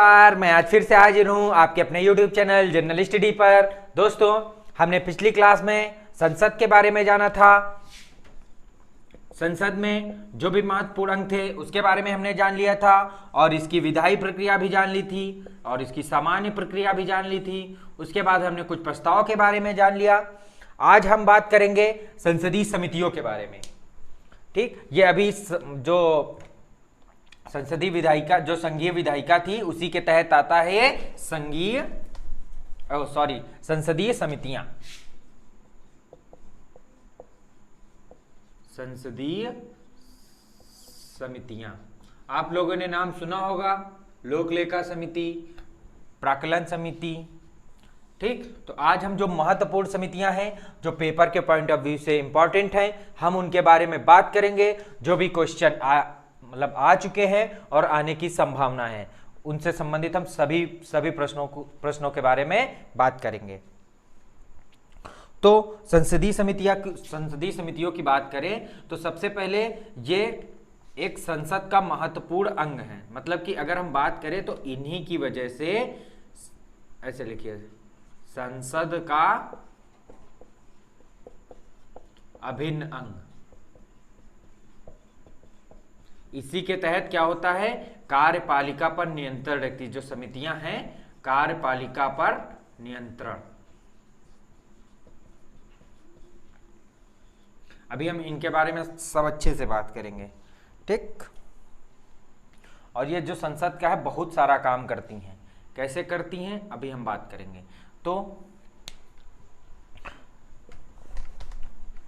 नमस्कार, मैं आज फिर से हाजिर हूं आपके अपने YouTube चैनल जर्नल स्टडी पर। दोस्तों, हमने पिछली क्लास में संसद के बारे में जाना था। संसद में जो भी महत्वपूर्ण अंग थे उसके बारे में हमने जान लिया था और इसकी विधायी प्रक्रिया भी जान ली थी और इसकी सामान्य प्रक्रिया भी जान ली थी। उसके बाद हमने कुछ प्रस्ताव के बारे में जान लिया। आज हम बात करेंगे संसदीय समितियों के बारे में। ठीक, ये अभी जो संसदीय विधायिका, जो संघीय विधायिका थी, उसी के तहत आता है ये संसदीय समितियां। संसदीय समितियां आप लोगों ने नाम सुना होगा, लोक लेखा समिति, प्राक्कलन समिति। ठीक, तो आज हम जो महत्वपूर्ण समितियां हैं, जो पेपर के पॉइंट ऑफ व्यू से इंपॉर्टेंट हैं, हम उनके बारे में बात करेंगे। जो भी क्वेश्चन आ चुके हैं और आने की संभावना है, उनसे संबंधित हम सभी प्रश्नों के बारे में बात करेंगे। तो संसदीय समितियों की बात करें तो सबसे पहले ये एक संसद का महत्वपूर्ण अंग है। मतलब कि अगर हम बात करें तो इन्हीं की वजह से, ऐसे लिखिए, संसद का अभिन्न अंग। इसी के तहत क्या होता है, कार्यपालिका पर नियंत्रण रखती, जो समितियां हैं कार्यपालिका पर नियंत्रण। अभी हम इनके बारे में सब अच्छे से बात करेंगे। ठीक, और ये जो संसद का है बहुत सारा काम करती हैं। कैसे करती हैं अभी हम बात करेंगे। तो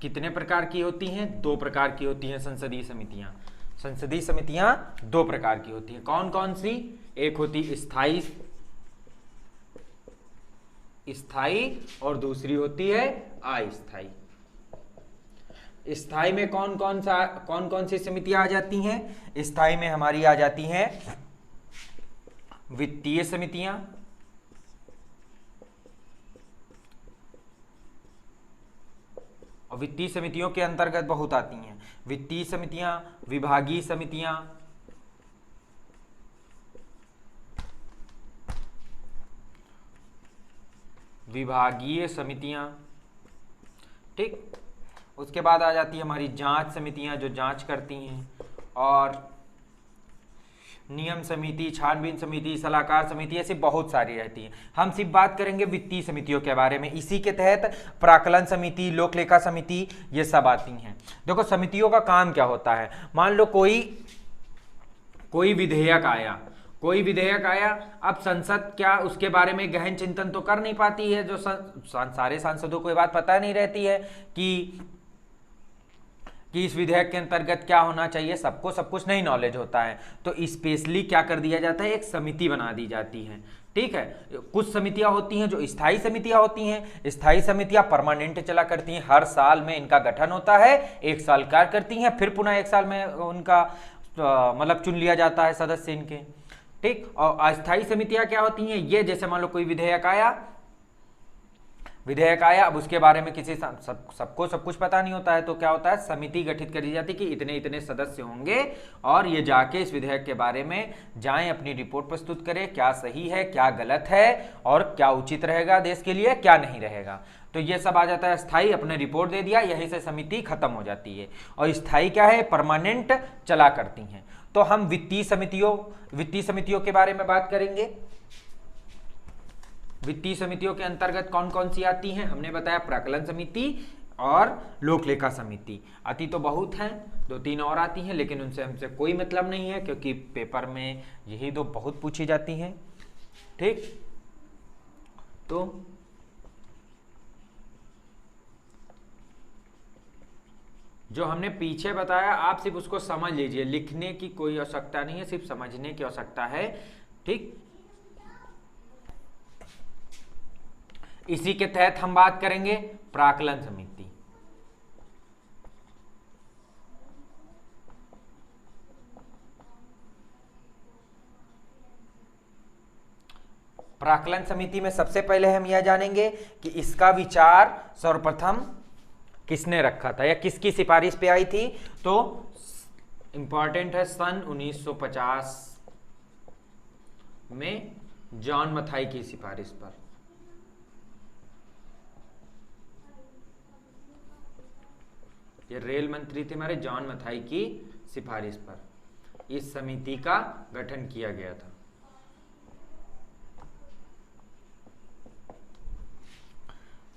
कितने प्रकार की होती हैं? 2 प्रकार की होती हैं संसदीय समितियां। संसदीय समितियां 2 प्रकार की होती हैं। कौन कौन सी? एक होती स्थाई और दूसरी होती है अस्थाई। स्थाई में कौन कौन सी समितियां आ जाती हैं? स्थाई में हमारी आ जाती हैं वित्तीय समितियां, और वित्तीय समितियों के अंतर्गत बहुत आती हैं वित्तीय समितियां, विभागीय समितियां, ठीक। उसके बाद आ जाती है हमारी जांच समितियां, जो जांच करती हैं, और नियम समिति, छानबीन समिति, सलाहकार समिति, ऐसी बहुत सारी रहती हैं। हम सिर्फ बात करेंगे वित्तीय समितियों के बारे में। इसी के तहत प्राक्कलन समिति, लोक लेखा समिति, ये सब आती हैं। देखो, समितियों का काम क्या होता है। मान लो कोई विधेयक आया, अब संसद क्या उसके बारे में गहन चिंतन तो कर नहीं पाती है। जो सारे सांसदों को ये बात पता नहीं रहती है कि इस विधेयक के अंतर्गत क्या होना चाहिए। सबको सब कुछ नहीं नॉलेज होता है। तो स्पेशली क्या कर दिया जाता है, एक समिति बना दी जाती है। ठीक है, कुछ समितियां होती हैं जो स्थायी समितियां होती हैं। स्थायी समितियां परमानेंट चला करती हैं, हर साल में इनका गठन होता है, 1 साल कार्य करती हैं, फिर पुनः 1 साल में उनका मतलब चुन लिया जाता है सदस्य इनके। ठीक, और अस्थायी समितियां क्या होती हैं, ये जैसे मान लो कोई विधेयक आया, अब उसके बारे में किसी सबको सब कुछ पता नहीं होता है, तो क्या होता है, समिति गठित करी जाती है कि इतने इतने सदस्य होंगे और ये जाके इस विधेयक के बारे में जाएं, अपनी रिपोर्ट प्रस्तुत करें, क्या सही है, क्या गलत है, और क्या उचित रहेगा देश के लिए, क्या नहीं रहेगा। तो ये सब आ जाता है स्थायी, अपने रिपोर्ट दे दिया, यहीं से समिति खत्म हो जाती है। और स्थायी क्या है, परमानेंट चला करती हैं। तो हम वित्तीय समितियों के बारे में बात करेंगे। वित्तीय समितियों के अंतर्गत कौन कौन सी आती हैं? हमने बताया प्राक्कलन समिति और लोक लेखा समिति। आती तो बहुत हैं, 2-3 और आती हैं, लेकिन उनसे हमसे कोई मतलब नहीं है, क्योंकि पेपर में यही 2 बहुत पूछी जाती हैं। ठीक, तो जो हमने पीछे बताया आप सिर्फ उसको समझ लीजिए, लिखने की कोई आवश्यकता नहीं है, सिर्फ समझने की आवश्यकता है। ठीक, इसी के तहत हम बात करेंगे प्राक्कलन समिति। प्राक्कलन समिति में सबसे पहले हम यह जानेंगे कि इसका विचार सर्वप्रथम किसने रखा था या किसकी सिफारिश पे आई थी। तो इंपॉर्टेंट है, सन 1950 में जॉन मथाई की सिफारिश पर। ये रेल मंत्री थे हमारे जॉन मथाई की सिफारिश पर इस समिति का गठन किया गया था।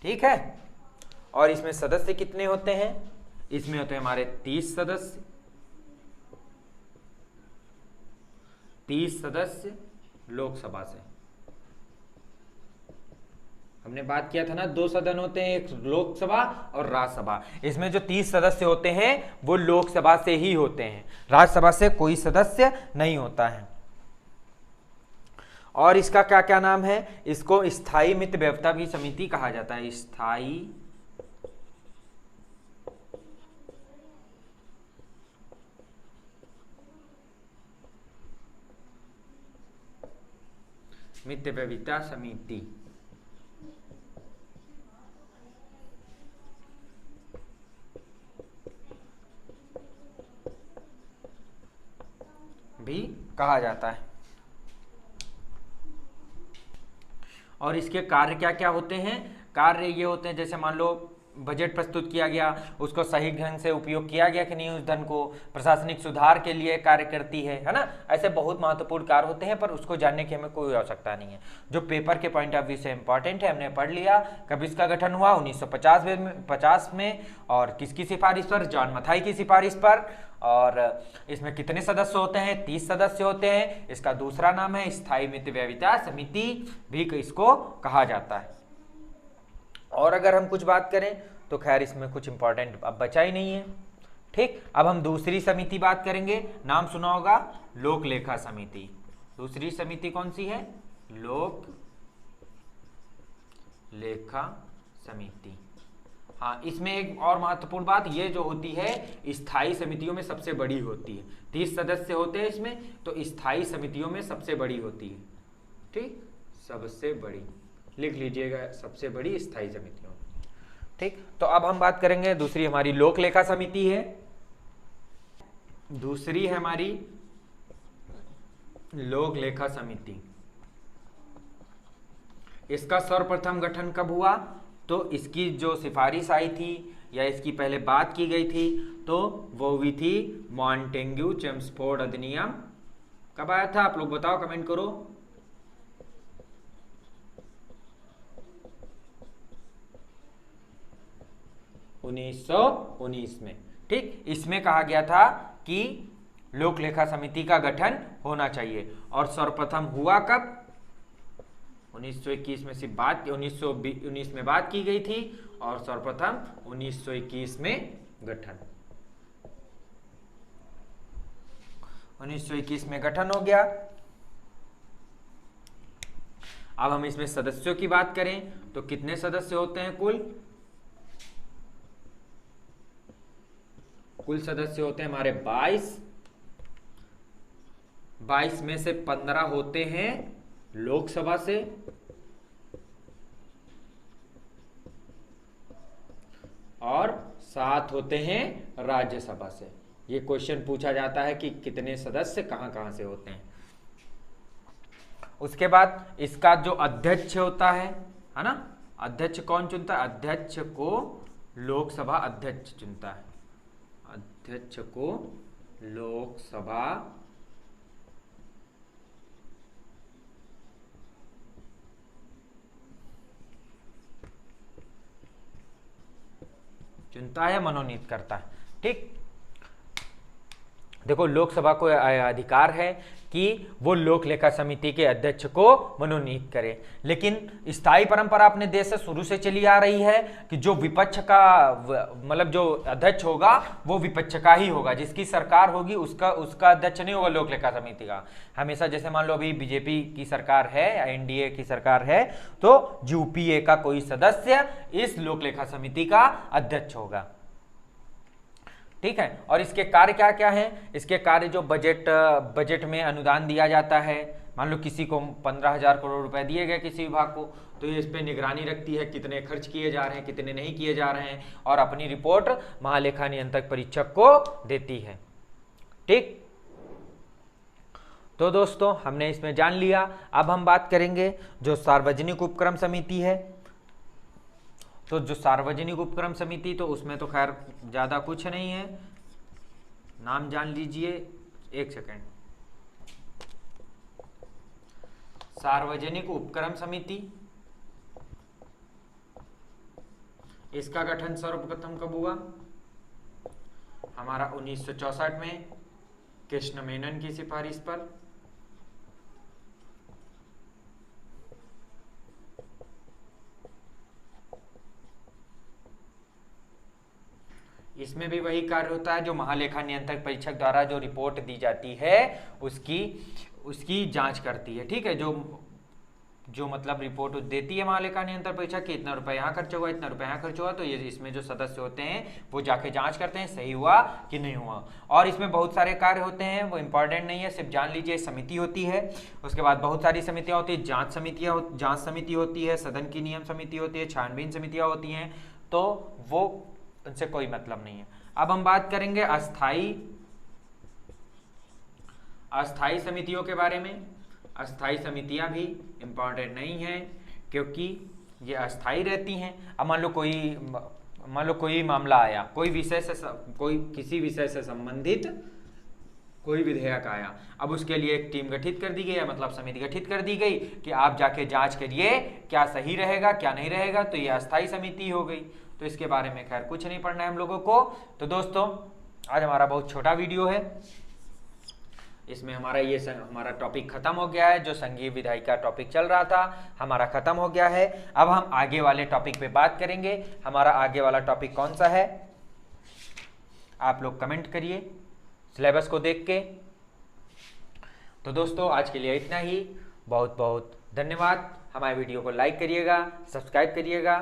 ठीक है, और इसमें सदस्य कितने होते हैं? इसमें होते हैं हमारे 30 सदस्य। 30 सदस्य लोकसभा से। हमने बात किया था ना, 2 सदन होते हैं, एक लोकसभा और राज्यसभा। इसमें जो 30 सदस्य होते हैं वो लोकसभा से ही होते हैं, राज्यसभा से कोई सदस्य नहीं होता है। और इसका क्या क्या नाम है? इसको स्थायी मित्र व्यवस्था भी समिति कहा जाता है। स्थायी मित्र व्यवस्था समिति। भी कहा जाता है। और इसके कार्य क्या क्या होते हैं? कार्य ये होते हैं, जैसे मान लो बजट प्रस्तुत किया गया, उसको सही ढंग से उपयोग किया गया कि नहीं, उस धन को प्रशासनिक सुधार के लिए कार्य करती है ना। ऐसे बहुत महत्वपूर्ण कार्य होते हैं, पर उसको जानने की हमें कोई आवश्यकता नहीं है। जो पेपर के पॉइंट ऑफ व्यू से इंपॉर्टेंट है हमने पढ़ लिया। कब इसका गठन हुआ? 1950 में। और किसकी सिफारिश पर? जॉन मथाई की सिफारिश पर। और इसमें कितने सदस्य होते हैं? 30 सदस्य होते हैं। इसका दूसरा नाम है स्थायी मित्र व्यवस्था समिति भी इसको कहा जाता है। और अगर हम कुछ बात करें तो खैर इसमें कुछ इंपॉर्टेंट अब बचा ही नहीं है। ठीक, अब हम दूसरी समिति बात करेंगे। नाम सुना होगा, लोक लेखा समिति। दूसरी समिति कौन सी है? लोक लेखा समिति। हाँ, इसमें एक और महत्वपूर्ण बात ये जो होती है, स्थायी समितियों में सबसे बड़ी होती है। 30 सदस्य होते हैं इसमें, तो स्थायी समितियों में सबसे बड़ी होती है। ठीक, सबसे बड़ी लिख लीजिएगा, सबसे बड़ी स्थायी समितियों। ठीक, तो अब हम बात करेंगे दूसरी हमारी लोक लेखा समिति है। दूसरी है हमारी लोक लेखा समिति। इसका सर्वप्रथम गठन कब हुआ? तो इसकी जो सिफारिश आई थी या इसकी पहले बात की गई थी तो वो हुई थी मॉन्टेग्यू चेम्सफोर्ड अधिनियम। कब आया था? आप लोग बताओ, कमेंट करो। 1919 में। ठीक, इसमें कहा गया था कि लोक लेखा समिति का गठन होना चाहिए। और सर्वप्रथम हुआ कब? 1921 में सिर्फ बात 1919 में बात की गई थी और सर्वप्रथम 1921 में गठन। 1921 में गठन हो गया। अब हम इसमें सदस्यों की बात करें तो कितने सदस्य होते हैं? कुल सदस्य होते हैं हमारे 22। 22 में से 15 होते हैं लोकसभा से और 7 होते हैं राज्यसभा से। ये क्वेश्चन पूछा जाता है कि कितने सदस्य कहां से होते हैं। उसके बाद इसका जो अध्यक्ष होता है ना, अध्यक्ष कौन चुनता है? अध्यक्ष को लोकसभा अध्यक्ष चुनता है। अध्यक्ष को लोकसभा चुनता है, मनोनीत करता है। ठीक, देखो लोकसभा को अधिकार है कि वो लोक लेखा समिति के अध्यक्ष को मनोनीत करे, लेकिन स्थायी परंपरा अपने देश से शुरू से चली आ रही है कि जो विपक्ष का मतलब जो अध्यक्ष होगा वो विपक्ष का ही होगा। जिसकी सरकार होगी उसका अध्यक्ष नहीं होगा लोक लेखा समिति का। हमेशा जैसे मान लो अभी बीजेपी की सरकार है या एनडीए की सरकार है तो यूपीए का कोई सदस्य इस लोक लेखा समिति का अध्यक्ष होगा। ठीक है, और इसके कार्य क्या क्या हैं? इसके कार्य जो बजट में अनुदान दिया जाता है, मान लो किसी को 15,000 करोड़ रुपए दिए गए किसी विभाग को, तो ये इस पे निगरानी रखती है कितने खर्च किए जा रहे हैं, कितने नहीं किए जा रहे हैं, और अपनी रिपोर्ट महालेखा नियंत्रक परीक्षक को देती है। ठीक, तो दोस्तों हमने इसमें जान लिया। अब हम बात करेंगे जो सार्वजनिक उपक्रम समिति है। तो जो सार्वजनिक उपक्रम समिति, तो उसमें तो खैर ज़्यादा कुछ नहीं है, नाम जान लीजिए। एक सेकेंड। सार्वजनिक उपक्रम समिति, इसका गठन सर्वप्रथम कब हुआ? हमारा 1964 में कृष्ण मेनन की सिफारिश पर। इसमें भी वही कार्य होता है जो महालेखा नियंत्रक परीक्षक द्वारा जो रिपोर्ट दी जाती है उसकी जांच करती है। ठीक है, जो मतलब रिपोर्ट देती है महालेखा नियंत्रक परीक्षक कि इतना रुपया यहाँ खर्च हुआ, इतना रुपया यहाँ खर्च हुआ, तो ये इसमें जो सदस्य होते हैं वो जाके जांच करते हैं सही हुआ कि नहीं हुआ। और इसमें बहुत सारे कार्य होते हैं, वो इंपॉर्टेंट नहीं है, सिर्फ जान लीजिए। समिति होती है, उसके बाद बहुत सारी समितियाँ होती है, जांच समिति होती है, सदन की नियम समिति होती है, छानबीन समितियाँ होती हैं, तो वो उनसे कोई मतलब नहीं है। अब हम बात करेंगे अस्थाई समितियों के बारे में। अस्थाई समितियां भी इम्पॉर्टेंट नहीं है क्योंकि ये अस्थाई रहती हैं। अब मान लो कोई मामला आया, किसी विषय से संबंधित कोई विधेयक आया, अब उसके लिए एक टीम गठित कर दी गई है, मतलब समिति गठित कर दी गई कि आप जाके जांच करिए क्या सही रहेगा क्या नहीं रहेगा, तो ये अस्थाई समिति हो गई। तो इसके बारे में खैर कुछ नहीं पढ़ना है हम लोगों को। तो दोस्तों आज हमारा बहुत छोटा वीडियो है, इसमें हमारा टॉपिक खत्म हो गया है। जो संघीय विधायी का टॉपिक चल रहा था हमारा खत्म हो गया है। अब हम आगे वाले टॉपिक पे बात करेंगे। हमारा आगे वाला टॉपिक कौन सा है आप लोग कमेंट करिए सिलेबस को देख के। तो दोस्तों आज के लिए इतना ही। बहुत बहुत धन्यवाद। हमारे वीडियो को लाइक करिएगा, सब्सक्राइब करिएगा।